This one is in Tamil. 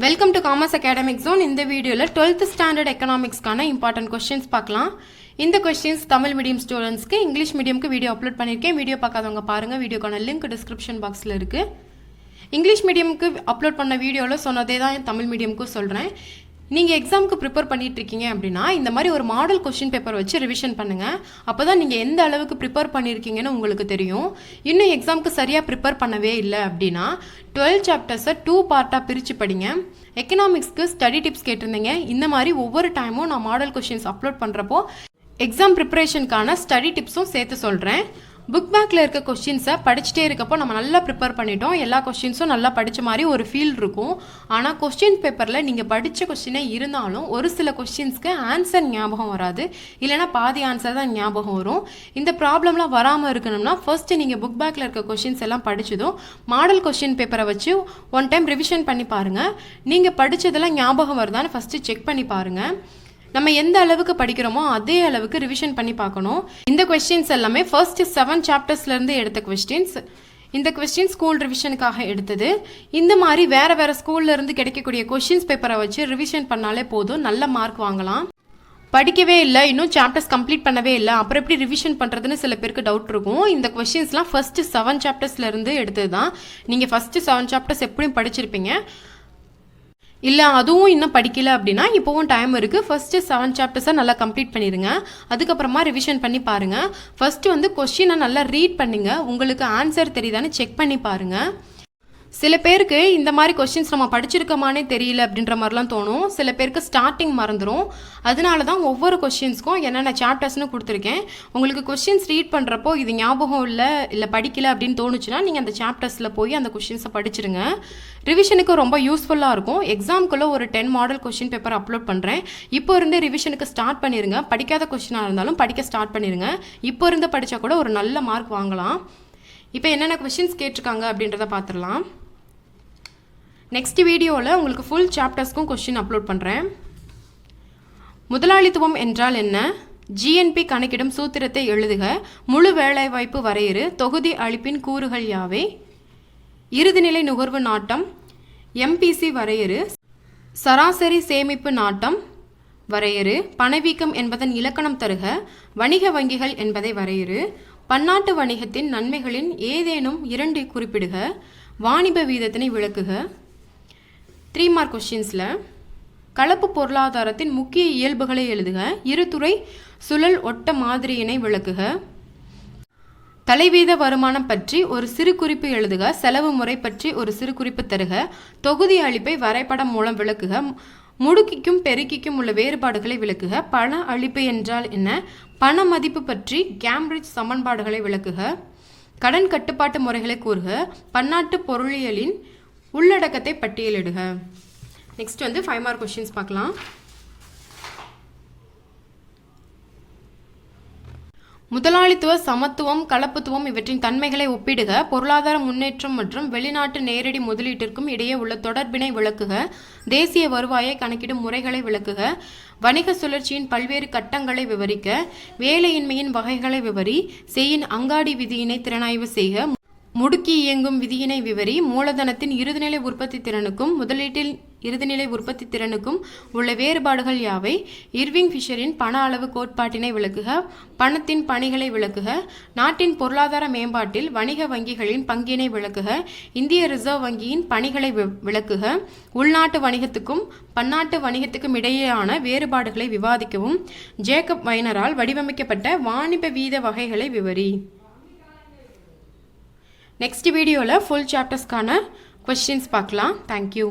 Welcome to commerce academic zone. இந்த வீடியோவில் 12th ஸ்டாண்டர்ட் எக்கனாமிக்ஸ்க்கான இம்பார்ட்டன்ட் கொஸ்டின்ஸ் பார்க்கலாம். இந்த கொஸ்டின்ஸ் தமிழ் மீடியம் ஸ்டூடெண்ட்ஸ்க்கு, இங்கிலீஷ் மீடியம்க்கு வீடியோ அப்லோட் பண்ணியிருக்கேன். வீடியோ பார்க்காதவங்க பாருங்கள். வீடியோக்கான லிங்க் டிஸ்கிரிப்ஷன் பாக்ஸில் இருக்குது. இங்கிலீஷ் மீடியமுக்கு அப்லோட் பண்ண வீடியோவில் சொன்னதே தான் தமிழ் மீடியமுக்கும் சொல்கிறேன். நீங்கள் எக்ஸாமுக்கு ப்ரிப்பேர் பண்ணிட்டு இருக்கீங்க அப்படின்னா இந்த மாதிரி ஒரு மாடல் கொஸ்டின் பேப்பர் வச்சு ரிவிஷன் பண்ணுங்கள். அப்போ தான் நீங்கள் எந்த அளவுக்கு ப்ரிப்பேர் பண்ணியிருக்கீங்கன்னு உங்களுக்கு தெரியும். இன்னும் எக்ஸாமுக்கு சரியாக ப்ரிப்பேர் பண்ணவே இல்லை அப்படின்னா 12 சாப்டர்ஸை 2 பார்ட்டாக பிரித்து படிங்க. எக்கனாமிக்ஸ்க்கு ஸ்டடி டிப்ஸ் கேட்டிருந்தீங்க. இந்த மாதிரி ஒவ்வொரு டைமும் நான் மாடல் கொஸ்டின்ஸ் அப்லோட் பண்ணுறப்போ எக்ஸாம் ப்ரிப்பரேஷனுக்கான ஸ்டடி டிப்ஸும் சேர்த்து சொல்கிறேன். புக் பேக்கில் இருக்க கொஸ்டின்ஸை படிச்சுட்டே இருக்கப்போ நம்ம நல்லா ப்ரிப்பேர் பண்ணிட்டோம், எல்லா கொஸ்டின்ஸும் நல்லா படித்த மாதிரி ஒரு ஃபீல் இருக்கும். ஆனால் கொஸ்டின் பேப்பரில் நீங்கள் படித்த கொஸ்டினே இருந்தாலும் ஒரு சில கொஸ்டின்ஸ்க்கு ஆன்சர் ஞாபகம் வராது, இல்லைனா பாதி ஆன்சர் தான் ஞாபகம் வரும். இந்த ப்ராப்ளம்லாம் வராமல் இருக்கணும்னா ஃபர்ஸ்ட்டு நீங்கள் புக் பேக்கில் இருக்க கொஸ்டின்ஸ் எல்லாம் படித்ததும் மாடல் கொஸ்டின் பேப்பரை வச்சு ஒன் டைம் ரிவிஷன் பண்ணி பாருங்கள். நீங்கள் படித்ததெல்லாம் ஞாபகம் வருதான்னு ஃபஸ்ட்டு செக் பண்ணி பாருங்கள். நம்ம எந்த அளவுக்கு படிக்கிறோமோ அதே அளவுக்கு ரிவிஷன் பண்ணி பார்க்கணும். இந்த கொஸ்டின்ஸ் எல்லாமே ஃபர்ஸ்ட் 7 சாப்டர்ஸ்லேருந்து எடுத்த கொஸ்டின்ஸ். இந்த கொஸ்டின் ஸ்கூல் ரிவிஷனுக்காக எடுத்தது. இந்த மாதிரி வேறு வேறு ஸ்கூல்லேருந்து கிடைக்கக்கூடிய கொஸ்டின்ஸ் பேப்பரை வச்சு ரிவிஷன் பண்ணாலே போதும், நல்ல மார்க் வாங்கலாம். படிக்கவே இல்லை, இன்னும் சாப்டர்ஸ் கம்ப்ளீட் பண்ணவே இல்லை, அப்புறம் எப்படி ரிவிஷன் பண்ணுறதுன்னு சில பேருக்கு டவுட் இருக்கும். இந்த கொஸ்டின்ஸ்லாம் ஃபர்ஸ்ட் 7 சாப்டர்ஸ்லேருந்து எடுத்தது தான். நீங்கள் ஃபஸ்ட்டு 7 சாப்டர்ஸ் எப்படியும் படிச்சிருப்பீங்க. இல்லை அதுவும் இன்னும் படிக்கல அப்படின்னா இப்போவும் டைம் இருக்குது. ஃபஸ்ட்டு 7 சாப்டர்ஸை நல்லா கம்ப்ளீட் பண்ணிடுங்க. அதுக்கப்புறமா ரிவிஷன் பண்ணி பாருங்கள். ஃபஸ்ட்டு கொஸ்டினை நல்லா ரீட் பண்ணுங்க, உங்களுக்கு ஆன்சர் தெரியுதான்னு செக் பண்ணி பாருங்கள். சில பேருக்கு இந்த மாதிரி கொஸ்டின்ஸ் நம்ம படிச்சிருக்கோமானே தெரியல அப்படின்ற மாதிரிலாம் தோணும். சில பேருக்கு ஸ்டார்டிங் மறந்துடும். அதனால தான் ஒவ்வொரு கொஸ்டின்ஸ்க்கும் என்னென்ன சாப்டர்ஸ்னு கொடுத்துருக்கேன். உங்களுக்கு கொஸ்டின்ஸ் ரீட் பண்ணுறப்போ இது ஞாபகம் இல்லை படிக்கல அப்படின்னு தோணுச்சுன்னா நீங்கள் அந்த சாப்டர்ஸில் போய் அந்த கொஸ்டின்ஸை படிச்சிருங்க. ரிவிஷனுக்கு ரொம்ப யூஸ்ஃபுல்லாக இருக்கும். எக்ஸாமுக்குள்ளே ஒரு 10 மாடல் கொஸ்டின் பேப்பர் அப்லோட் பண்ணுறேன். இப்போ இருந்து ரிவிஷனுக்கு ஸ்டார்ட் பண்ணிடுங்க. படிக்காத கொஸ்டினாக இருந்தாலும் படிக்க ஸ்டார்ட் பண்ணிடுங்க. இப்போ இருந்து படித்தா கூட ஒரு நல்ல மார்க் வாங்கலாம். இப்போ என்னென்ன கொஸ்டின்ஸ் கேட்டிருக்காங்க அப்படின்றத பார்த்துடலாம். நெக்ஸ்ட் வீடியோவில் உங்களுக்கு ஃபுல் சாப்டர்ஸ்க்கும் கொஸ்டின் அப்லோட் பண்ணுறேன். முதலாளித்துவம் என்றால் என்ன? ஜிஎன்பி கணக்கிடும் சூத்திரத்தை எழுதுக. முழு வேலைவாய்ப்பு வரையறு. தொகுதி அளிப்பின் கூறுகள் யாவை? இறுதிநிலை நுகர்வு நாட்டம். எம்பிசி வரையறு. சராசரி சேமிப்பு நாட்டம் வரையறு. பணவீக்கம் என்பதன் இலக்கணம் தருக. வணிக வங்கிகள் என்பதை வரையறு. பன்னாட்டு வணிகத்தின் நன்மைகளின் ஏதேனும் 2 குறிப்பிடுக. வாணிப வீதத்தினை விளக்குக. 3 மார்க் கொஸ்டின்ஸில் கலப்பு பொருளாதாரத்தின் முக்கிய இயல்புகளை எழுதுக. இருதுறை சுழல் ஒட்ட மாதிரியினை விளக்குக. தலைவீத வருமானம் பற்றி ஒரு சிறு குறிப்பு எழுதுக. செலவு முறை பற்றி ஒரு சிறு குறிப்பு தருக. தொகுதி அளிப்பை வரைபடம் மூலம் விளக்குக. முடுக்கிக்கும் பெருக்கிக்கும் உள்ள வேறுபாடுகளை விளக்குக. பண அளிப்பு என்றால் என்ன? பண மதிப்பு பற்றி கேம்பிரிட்ஜ் சமன்பாடுகளை விளக்குக. கடன் கட்டுப்பாட்டு முறைகளை கூறுக. பன்னாட்டு பொருளியலின் உள்ளடக்கத்தை பட்டியலிடுக. நெக்ஸ்ட் 5 மார்க் கொஸ்டின்ஸ் பார்க்கலாம். முதலாளித்துவ, சமத்துவம், கலப்புத்துவம் இவற்றின் தன்மைகளை ஒப்பிடுக. பொருளாதார முன்னேற்றம் மற்றும் வெளிநாட்டு நேரடி முதலீட்டிற்கும் இடையே உள்ள தொடர்பினை விளக்குக. தேசிய வருவாயை கணக்கிடும் முறைகளை விளக்குக. வணிக சுழற்சியின் பல்வேறு கட்டங்களை விவரிக்க. வேலையின்மையின் வகைகளை விவரி. செய்யின் அங்காடி விதியினை திறனாய்வு செய்க. முடுக்கி இயங்கும் விதியினை விவரி. மூலதனத்தின் இறுதிநிலை உற்பத்தி திறனுக்கும் முதலீட்டில் இறுதிநிலை உற்பத்தி திறனுக்கும் உள்ள வேறுபாடுகள் யாவை? இர்விங் ஃபிஷரின் பண அளவு கோட்பாட்டினை விளக்குக. பணத்தின் பணிகளை விளக்குக. நாட்டின் பொருளாதார மேம்பாட்டில் வணிக வங்கிகளின் பங்கினை விளக்குக. இந்திய ரிசர்வ் வங்கியின் பணிகளை விளக்குக. உள்நாட்டு வணிகத்துக்கும் பன்னாட்டு வணிகத்துக்கும் இடையேயான வேறுபாடுகளை விவாதிக்கவும். ஜேக்கப் வைனரால் வடிவமைக்கப்பட்ட வாணிப வீத வகைகளை விவரி. நெக்ஸ்ட் வீடியோவில் ஃபுல் சாப்டர்ஸ்க்கான கொஸ்டின்ஸ் பார்க்கலாம். தேங்க்யூ.